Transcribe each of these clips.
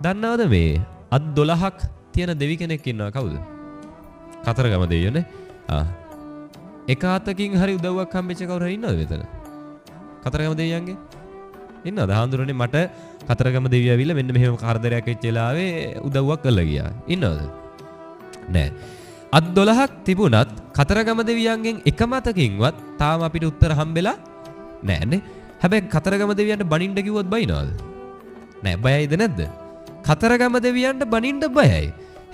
දන්නවද මේ අත් 12ක් තියෙන දෙවි කෙනෙක් ඉන්නවා කවුද? කතරගම දෙවියෝනේ. එක අතකින් හරි උදව්වක් හම්බෙච්ච කවුරු හරි ඉන්නවද මෙතන? කතරගම දෙවියන්ගේ? ඉන්නවද? හාමුදුරනේ මට කතරගම දෙවියෝ ඇවිල්ලා මෙන්න මෙහෙම කරදරයක් වෙච්ච වෙලාවේ උදව්වක් කළා ගියා. ඉන්නවද? නෑ. අත් 12ක් තිබුණත් කතරගම දෙවියන්ගෙන් එක මතකින්වත් තාම අපිට උත්තර හම්බෙලා නෑනේ. හැබැයි කතරගම දෙවියන්ට බනින්න කිව්වොත් බයිනවද? නෑ. බයයිද නැද්ද? කතරගම දෙවියන්ට බනින්න බයයි.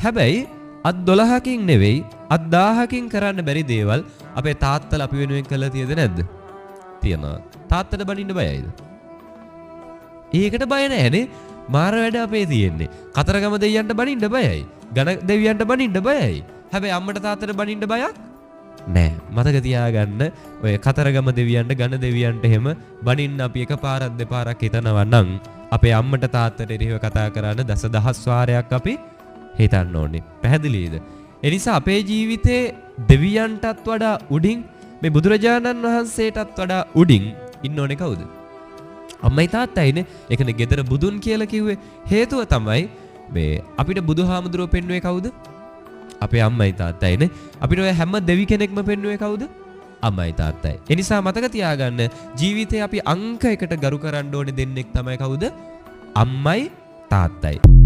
හැබැයි අත් 12කින් නෙවෙයි අත් 1000කින් කරන්න බැරි දේවල් අපේ තාත්තලා අපි වෙනුවෙන් කළා තියද නැද්ද? තියනවා. තාත්තට බනින්න බයයිද? ඒකට බය නැහැනේ. මාර වැඩ අපේ තියෙන්නේ. කතරගම දෙවියන්ට බනින්න බයයි. ඝන දෙවියන්ට බනින්න බයයි. හැබැයි අම්මට තාත්තට බනින්න බයක් නෑ. මතක තියාගන්න ඔය කතරගම දෙවියන්ට ඝන දෙවියන්ට එහෙම බනින්න අපි එකපාරක් දෙපාරක් හිතනවා නම් අපේ අම්මට තාත්තට එරෙහිව කතා කරන දසදහස් වාරයක් අපි හිතන්න ඕනේ. පැහැදිලිද? ඒ නිසා අපේ ජීවිතේ දෙවියන්ටත් වඩා උඩින් මේ බුදුරජාණන් වහන්සේටත් වඩා උඩින් ඉන්න ඕනේ කවුද? අම්මයි තාත්තයිනේ. ඒකනේ gedara budun කියලා කිව්වේ. හේතුව තමයි මේ අපිට බුදුහාමුදුරුවෝ පෙන්වුවේ කවුද? අපේ අම්මයි තාත්තයිනේ. අපිට ඔය හැම දෙවි කෙනෙක්ම පෙන්වුවේ කවුද? අම්මයි තාත්තයි. ඒ නිසා මතක තියාගන්න ජීවිතේ අපි අංක එකට ගරු කරන්න ඕනේ දෙන්නෙක් තමයි කවුද? අම්මයි තාත්තයි.